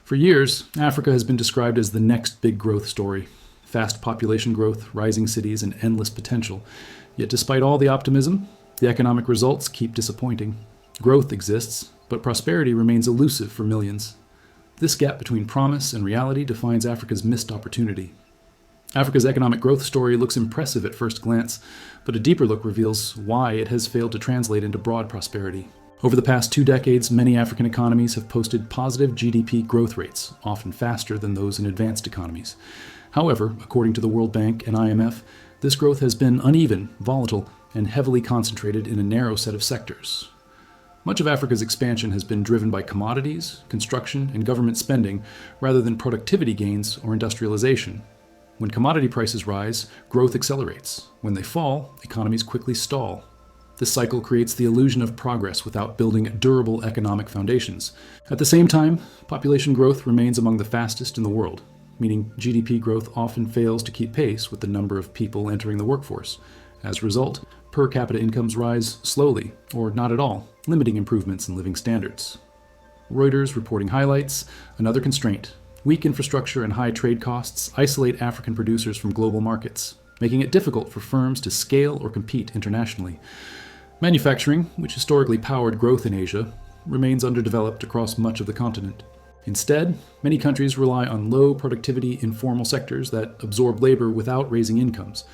For years, Africa has been described as the next big growth story. Fast population growth, rising cities, and endless potential. Yet despite all the optimism, the economic results keep disappointing. Growth exists, but prosperity remains elusive for millions. This gap between promise and reality defines Africa's missed opportunity. Africa's economic growth story looks impressive at first glance, but a deeper look reveals why it has failed to translate into broad prosperity. Over the past 2 decades, many African economies have posted positive GDP growth rates, often faster than those in advanced economies. However, according to the World Bank and IMF, this growth has been uneven, volatile, and heavily concentrated in a narrow set of sectors. Much of Africa's expansion has been driven by commodities, construction, and government spending, rather than productivity gains or industrialization. When commodity prices rise, growth accelerates. When they fall, economies quickly stall. This cycle creates the illusion of progress without building durable economic foundations. At the same time, population growth remains among the fastest in the world, meaning GDP growth often fails to keep pace with the number of people entering the workforce. As a result, per capita incomes rise slowly, or not at all, limiting improvements in living standards. Reuters reporting highlights another constraint. Weak infrastructure and high trade costs isolate African producers from global markets, making it difficult for firms to scale or compete internationally. Manufacturing, which historically powered growth in Asia, remains underdeveloped across much of the continent. Instead, many countries rely on low productivity informal sectors that absorb labor without raising incomes.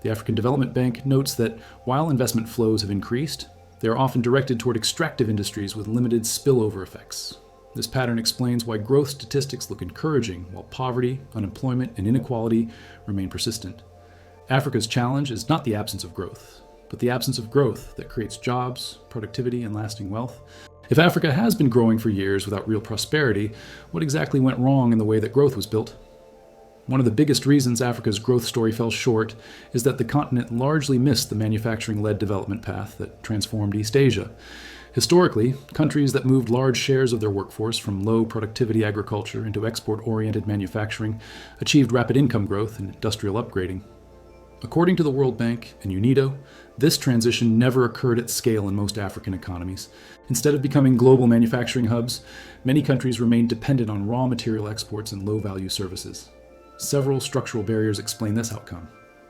The African Development Bank notes that while investment flows have increased, they are often directed toward extractive industries with limited spillover effects. This pattern explains why growth statistics look encouraging while poverty, unemployment, and inequality remain persistent. Africa's challenge is not the absence of growth, but the absence of growth that creates jobs, productivity, and lasting wealth. If Africa has been growing for years without real prosperity, what exactly went wrong in the way that growth was built? One of the biggest reasons Africa's growth story fell short is that the continent largely missed the manufacturing-led development path that transformed East Asia. Historically, countries that moved large shares of their workforce from low productivity agriculture into export-oriented manufacturing achieved rapid income growth and industrial upgrading. According to the World Bank and UNIDO, this transition never occurred at scale in most African economies. Instead of becoming global manufacturing hubs, many countries remained dependent on raw material exports and low-value services. Several structural barriers explain this outcome.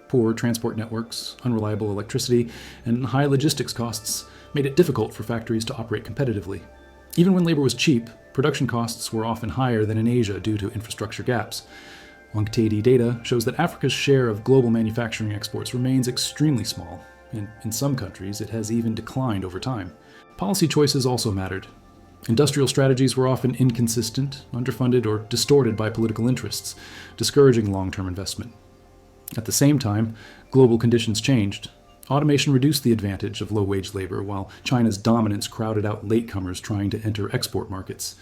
Poor transport networks, unreliable electricity, and high logistics costs made it difficult for factories to operate competitively. Even when labor was cheap, production costs were often higher than in Asia due to infrastructure gaps. UNCTAD data shows that Africa's share of global manufacturing exports remains extremely small, and in some countries it has even declined over time. Policy choices also mattered. Industrial strategies were often inconsistent, underfunded, or distorted by political interests, discouraging long-term investment. At the same time, global conditions changed. Automation reduced the advantage of low-wage labor, while China's dominance crowded out latecomers trying to enter export markets.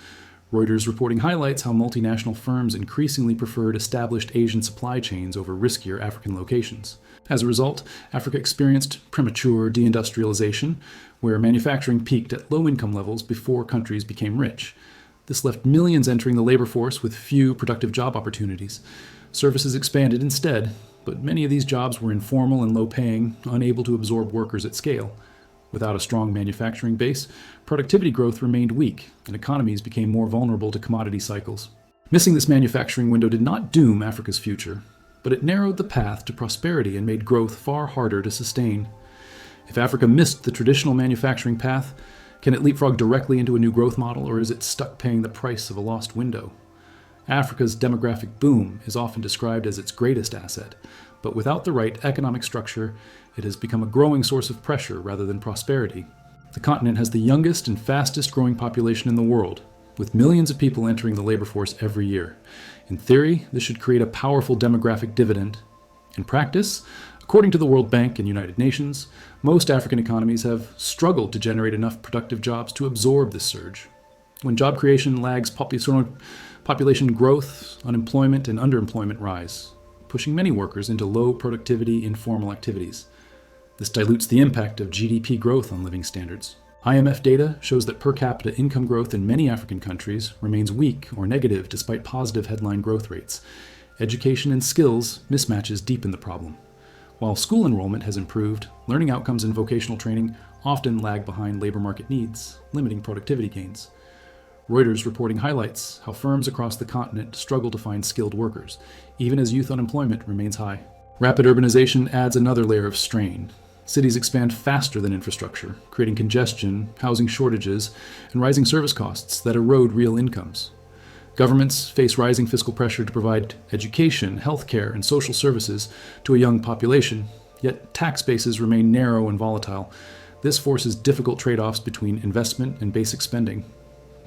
Reuters reporting highlights how multinational firms increasingly preferred established Asian supply chains over riskier African locations. As a result, Africa experienced premature deindustrialization, where manufacturing peaked at low income levels before countries became rich. This left millions entering the labor force with few productive job opportunities. Services expanded instead, but many of these jobs were informal and low-paying, unable to absorb workers at scale. Without a strong manufacturing base, productivity growth remained weak, and economies became more vulnerable to commodity cycles. Missing this manufacturing window did not doom Africa's future, but it narrowed the path to prosperity and made growth far harder to sustain. If Africa missed the traditional manufacturing path, can it leapfrog directly into a new growth model, or is it stuck paying the price of a lost window? Africa's demographic boom is often described as its greatest asset, but without the right economic structure, it has become a growing source of pressure rather than prosperity. The continent has the youngest and fastest growing population in the world, with millions of people entering the labor force every year. In theory, this should create a powerful demographic dividend. In practice, according to the World Bank and United Nations, most African economies have struggled to generate enough productive jobs to absorb this surge. When job creation lags population growth, unemployment and underemployment rise, pushing many workers into low productivity informal activities. This dilutes the impact of GDP growth on living standards. IMF data shows that per capita income growth in many African countries remains weak or negative despite positive headline growth rates. Education and skills mismatches deepen the problem. While school enrollment has improved, learning outcomes in vocational training often lag behind labor market needs, limiting productivity gains. Reuters reporting highlights how firms across the continent struggle to find skilled workers, even as youth unemployment remains high. Rapid urbanization adds another layer of strain. Cities expand faster than infrastructure, creating congestion, housing shortages, and rising service costs that erode real incomes. Governments face rising fiscal pressure to provide education, healthcare, and social services to a young population, yet tax bases remain narrow and volatile. This forces difficult trade-offs between investment and basic spending.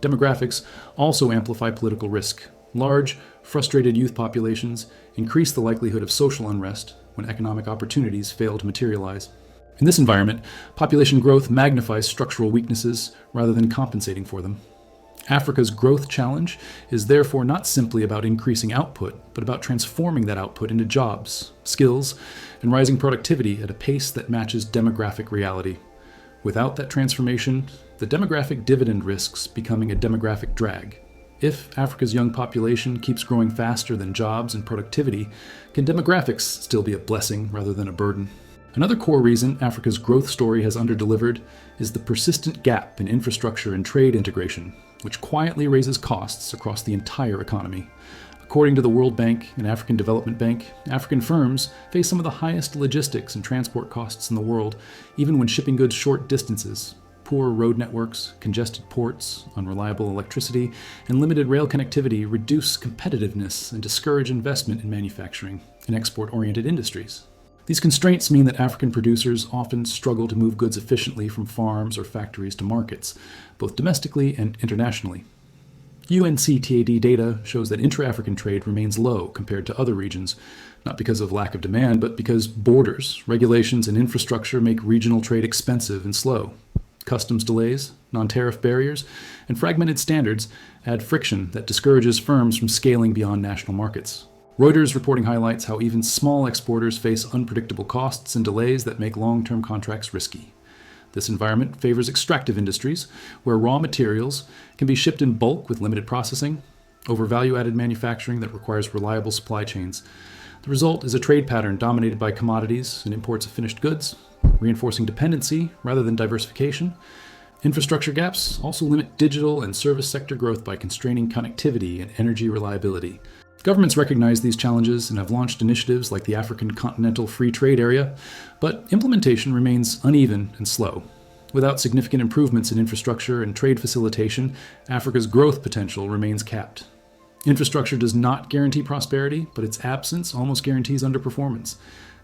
Demographics also amplify political risk. Large, frustrated youth populations increase the likelihood of social unrest when economic opportunities fail to materialize. In this environment, population growth magnifies structural weaknesses rather than compensating for them. Africa's growth challenge is therefore not simply about increasing output, but about transforming that output into jobs, skills, and rising productivity at a pace that matches demographic reality. Without that transformation, the demographic dividend risks becoming a demographic drag. If Africa's young population keeps growing faster than jobs and productivity, can demographics still be a blessing rather than a burden? Another core reason Africa's growth story has underdelivered is the persistent gap in infrastructure and trade integration, which quietly raises costs across the entire economy. According to the World Bank and African Development Bank, African firms face some of the highest logistics and transport costs in the world, even when shipping goods short distances. Poor road networks, congested ports, unreliable electricity, and limited rail connectivity reduce competitiveness and discourage investment in manufacturing and export-oriented industries. These constraints mean that African producers often struggle to move goods efficiently from farms or factories to markets, both domestically and internationally. UNCTAD data shows that intra-African trade remains low compared to other regions, not because of lack of demand, but because borders, regulations, and infrastructure make regional trade expensive and slow. Customs delays, non-tariff barriers, and fragmented standards add friction that discourages firms from scaling beyond national markets. Reuters reporting highlights how even small exporters face unpredictable costs and delays that make long-term contracts risky. This environment favors extractive industries, where raw materials can be shipped in bulk with limited processing, over value-added manufacturing that requires reliable supply chains. The result is a trade pattern dominated by commodities and imports of finished goods, reinforcing dependency rather than diversification. Infrastructure gaps also limit digital and service sector growth by constraining connectivity and energy reliability. Governments recognize these challenges and have launched initiatives like the African Continental Free Trade Area, but implementation remains uneven and slow. Without significant improvements in infrastructure and trade facilitation, Africa's growth potential remains capped. Infrastructure does not guarantee prosperity, but its absence almost guarantees underperformance.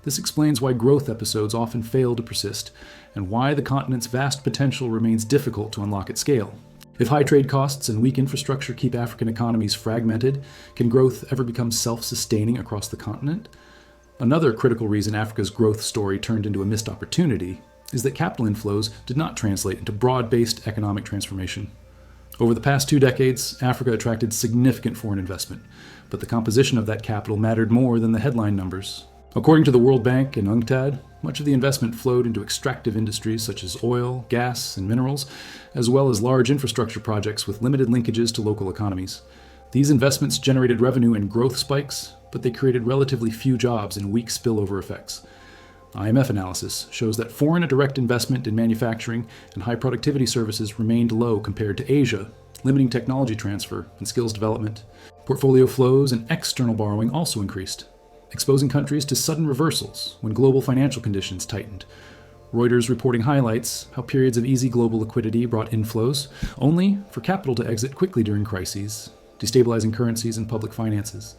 This explains why growth episodes often fail to persist, and why the continent's vast potential remains difficult to unlock at scale. If high trade costs and weak infrastructure keep African economies fragmented, can growth ever become self-sustaining across the continent? Another critical reason Africa's growth story turned into a missed opportunity is that capital inflows did not translate into broad-based economic transformation. Over the past 2 decades, Africa attracted significant foreign investment, but the composition of that capital mattered more than the headline numbers. According to the World Bank and UNCTAD, much of the investment flowed into extractive industries such as oil, gas, and minerals, as well as large infrastructure projects with limited linkages to local economies. These investments generated revenue and growth spikes, but they created relatively few jobs and weak spillover effects. IMF analysis shows that foreign direct investment in manufacturing and high productivity services remained low compared to Asia, limiting technology transfer and skills development. Portfolio flows and external borrowing also increased, exposing countries to sudden reversals when global financial conditions tightened. Reuters reporting highlights how periods of easy global liquidity brought inflows, only for capital to exit quickly during crises, destabilizing currencies and public finances.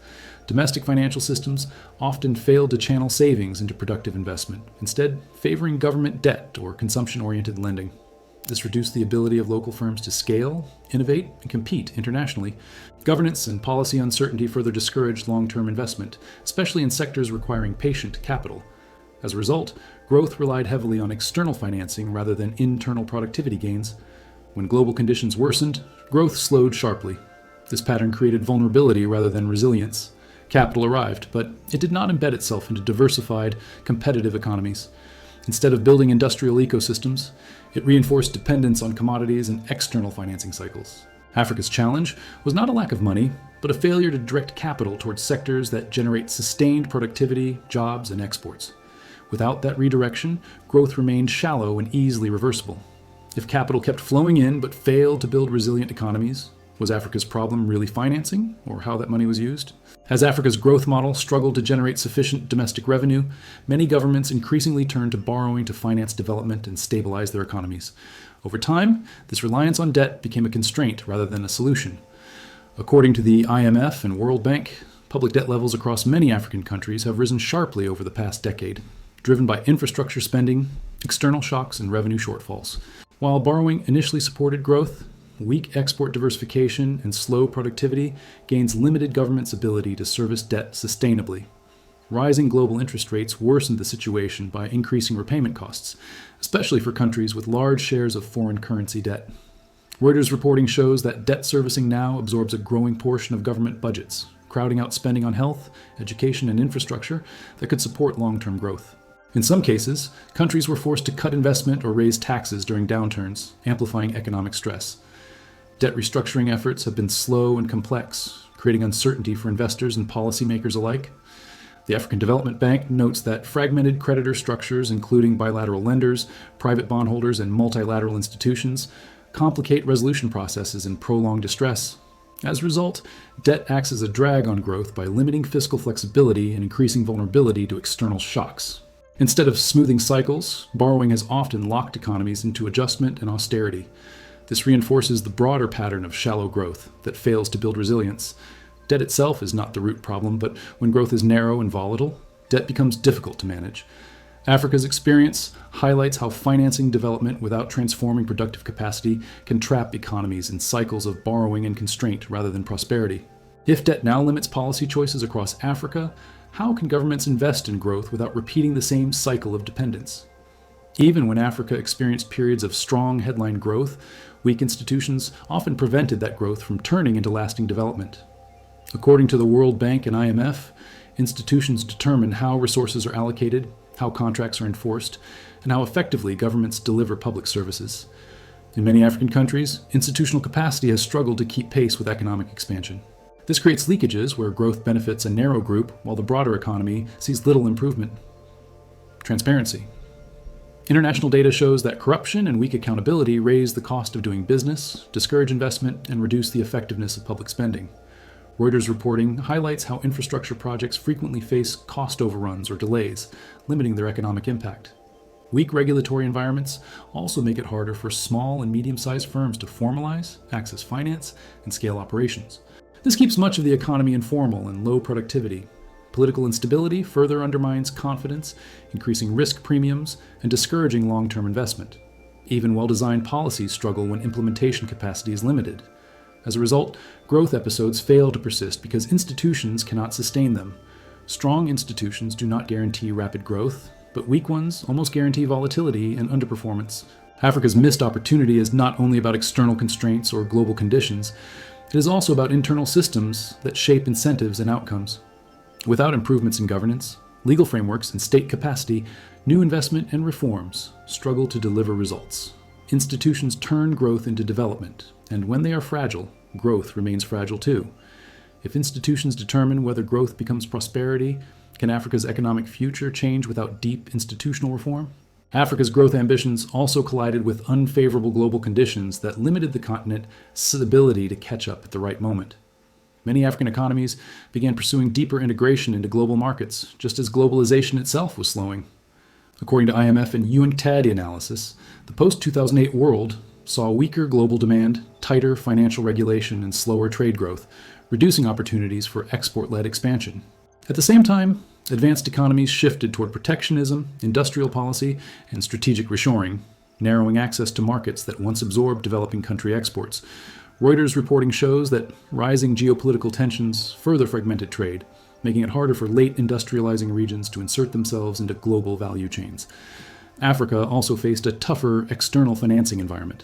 Domestic financial systems often failed to channel savings into productive investment, instead favoring government debt or consumption-oriented lending. This reduced the ability of local firms to scale, innovate, and compete internationally. Governance and policy uncertainty further discouraged long-term investment, especially in sectors requiring patient capital. As a result, growth relied heavily on external financing rather than internal productivity gains. When global conditions worsened, growth slowed sharply. This pattern created vulnerability rather than resilience. Capital arrived, but it did not embed itself into diversified, competitive economies. Instead of building industrial ecosystems, it reinforced dependence on commodities and external financing cycles. Africa's challenge was not a lack of money, but a failure to direct capital towards sectors that generate sustained productivity, jobs, and exports. Without that redirection, growth remained shallow and easily reversible. If capital kept flowing in but failed to build resilient economies, Was Africa's problem really financing, or how that money was used? As Africa's growth model struggled to generate sufficient domestic revenue, many governments increasingly turned to borrowing to finance development and stabilize their economies. Over time, this reliance on debt became a constraint rather than a solution. According to the IMF and World Bank, public debt levels across many African countries have risen sharply over the past decade, driven by infrastructure spending, external shocks, and revenue shortfalls. While borrowing initially supported growth, weak export diversification and slow productivity gains limited government's ability to service debt sustainably. Rising global interest rates worsened the situation by increasing repayment costs, especially for countries with large shares of foreign currency debt. Reuters reporting shows that debt servicing now absorbs a growing portion of government budgets, crowding out spending on health, education, and infrastructure that could support long-term growth. In some cases, countries were forced to cut investment or raise taxes during downturns, amplifying economic stress. Debt restructuring efforts have been slow and complex, creating uncertainty for investors and policymakers alike. The African Development Bank notes that fragmented creditor structures, including bilateral lenders, private bondholders, and multilateral institutions, complicate resolution processes and prolong distress. As a result, debt acts as a drag on growth by limiting fiscal flexibility and increasing vulnerability to external shocks. Instead of smoothing cycles, borrowing has often locked economies into adjustment and austerity. This reinforces the broader pattern of shallow growth that fails to build resilience. Debt itself is not the root problem, but when growth is narrow and volatile, debt becomes difficult to manage. Africa's experience highlights how financing development without transforming productive capacity can trap economies in cycles of borrowing and constraint rather than prosperity. If debt now limits policy choices across Africa, how can governments invest in growth without repeating the same cycle of dependence? Even when Africa experienced periods of strong headline growth, weak institutions often prevented that growth from turning into lasting development. According to the World Bank and IMF, institutions determine how resources are allocated, how contracts are enforced, and how effectively governments deliver public services. In many African countries, institutional capacity has struggled to keep pace with economic expansion. This creates leakages where growth benefits a narrow group while the broader economy sees little improvement. Transparency. International data shows that corruption and weak accountability raise the cost of doing business, discourage investment, and reduce the effectiveness of public spending. Reuters reporting highlights how infrastructure projects frequently face cost overruns or delays, limiting their economic impact. Weak regulatory environments also make it harder for small and medium-sized firms to formalize, access finance, and scale operations. This keeps much of the economy informal and low productivity. Political instability further undermines confidence, increasing risk premiums and discouraging long-term investment. Even well-designed policies struggle when implementation capacity is limited. As a result, growth episodes fail to persist because institutions cannot sustain them. Strong institutions do not guarantee rapid growth, but weak ones almost guarantee volatility and underperformance. Africa's missed opportunity is not only about external constraints or global conditions, it is also about internal systems that shape incentives and outcomes. Without improvements in governance, legal frameworks, and state capacity, new investment and reforms struggle to deliver results. Institutions turn growth into development, and when they are fragile, growth remains fragile too. If institutions determine whether growth becomes prosperity, can Africa's economic future change without deep institutional reform? Africa's growth ambitions also collided with unfavorable global conditions that limited the continent's ability to catch up at the right moment. Many African economies began pursuing deeper integration into global markets, just as globalization itself was slowing. According to IMF and UNCTAD analysis, the post-2008 world saw weaker global demand, tighter financial regulation, and slower trade growth, reducing opportunities for export-led expansion. At the same time, advanced economies shifted toward protectionism, industrial policy, and strategic reshoring, narrowing access to markets that once absorbed developing country exports. Reuters reporting shows that rising geopolitical tensions further fragmented trade, making it harder for late industrializing regions to insert themselves into global value chains. Africa also faced a tougher external financing environment.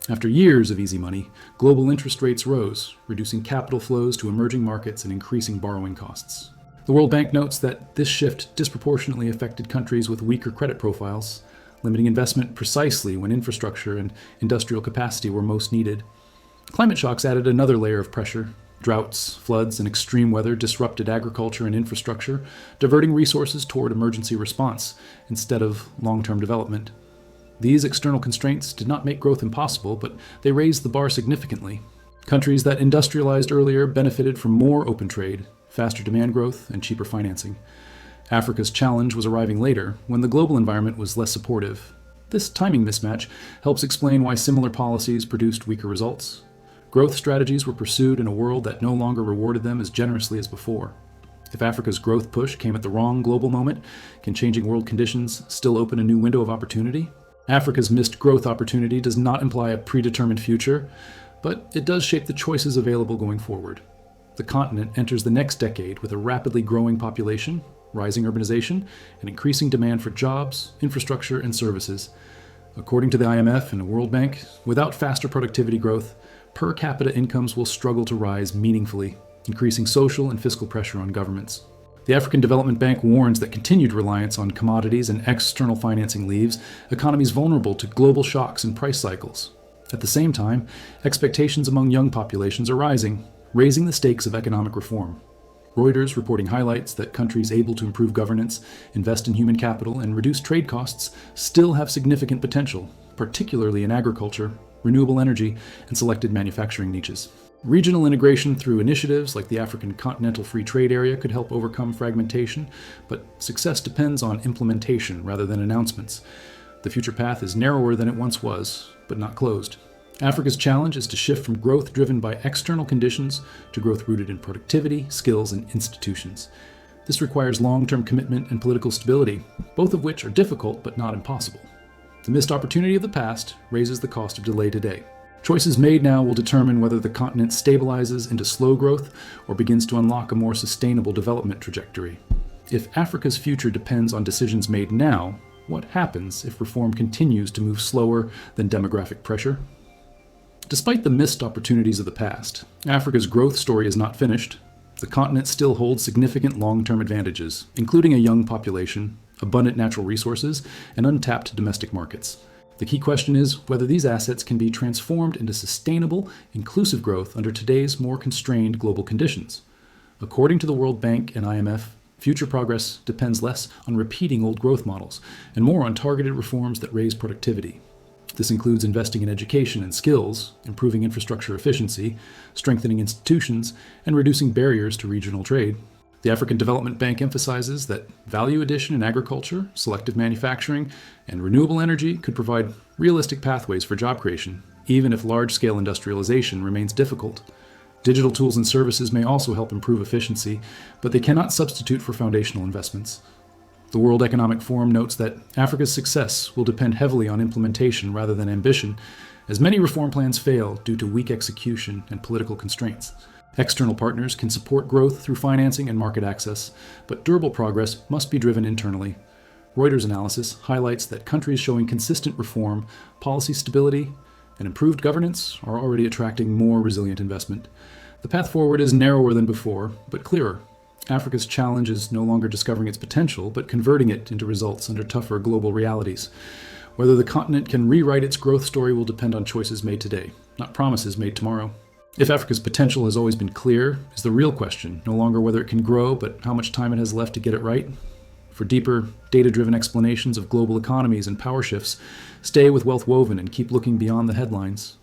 After years of easy money, global interest rates rose, reducing capital flows to emerging markets and increasing borrowing costs. The World Bank notes that this shift disproportionately affected countries with weaker credit profiles, limiting investment precisely when infrastructure and industrial capacity were most needed. Climate shocks added another layer of pressure. Droughts, floods, and extreme weather disrupted agriculture and infrastructure, diverting resources toward emergency response instead of long-term development. These external constraints did not make growth impossible, but they raised the bar significantly. Countries that industrialized earlier benefited from more open trade, faster demand growth, and cheaper financing. Africa's challenge was arriving later, when the global environment was less supportive. This timing mismatch helps explain why similar policies produced weaker results. Growth strategies were pursued in a world that no longer rewarded them as generously as before. If Africa's growth push came at the wrong global moment, can changing world conditions still open a new window of opportunity? Africa's missed growth opportunity does not imply a predetermined future, but it does shape the choices available going forward. The continent enters the next decade with a rapidly growing population, rising urbanization, and increasing demand for jobs, infrastructure, and services. According to the IMF and the World Bank, without faster productivity growth, per capita incomes will struggle to rise meaningfully, increasing social and fiscal pressure on governments. The African Development Bank warns that continued reliance on commodities and external financing leaves economies vulnerable to global shocks and price cycles. At the same time, expectations among young populations are rising, raising the stakes of economic reform. Reuters reporting highlights that countries able to improve governance, invest in human capital, and reduce trade costs still have significant potential, particularly in agriculture, renewable energy, and selected manufacturing niches. Regional integration through initiatives like the African Continental Free Trade Area could help overcome fragmentation, but success depends on implementation rather than announcements. The future path is narrower than it once was, but not closed. Africa's challenge is to shift from growth driven by external conditions to growth rooted in productivity, skills, and institutions. This requires long-term commitment and political stability, both of which are difficult but not impossible. The missed opportunity of the past raises the cost of delay today. Choices made now will determine whether the continent stabilizes into slow growth or begins to unlock a more sustainable development trajectory. If Africa's future depends on decisions made now, what happens if reform continues to move slower than demographic pressure? Despite the missed opportunities of the past, Africa's growth story is not finished. The continent still holds significant long-term advantages, including a young population, abundant natural resources, and untapped domestic markets. The key question is whether these assets can be transformed into sustainable, inclusive growth under today's more constrained global conditions. According to the World Bank and IMF, future progress depends less on repeating old growth models and more on targeted reforms that raise productivity. This includes investing in education and skills, improving infrastructure efficiency, strengthening institutions, and reducing barriers to regional trade. The African Development Bank emphasizes that value addition in agriculture, selective manufacturing, and renewable energy could provide realistic pathways for job creation, even if large-scale industrialization remains difficult. Digital tools and services may also help improve efficiency, but they cannot substitute for foundational investments. The World Economic Forum notes that Africa's success will depend heavily on implementation rather than ambition, as many reform plans fail due to weak execution and political constraints. External partners can support growth through financing and market access, but durable progress must be driven internally. Reuters' analysis highlights that countries showing consistent reform, policy stability, and improved governance are already attracting more resilient investment. The path forward is narrower than before, but clearer. Africa's challenge is no longer discovering its potential, but converting it into results under tougher global realities. Whether the continent can rewrite its growth story will depend on choices made today, not promises made tomorrow. If Africa's potential has always been clear, is the real question no longer whether it can grow, but how much time it has left to get it right? For deeper, data-driven explanations of global economies and power shifts, stay with Wealth Woven and keep looking beyond the headlines.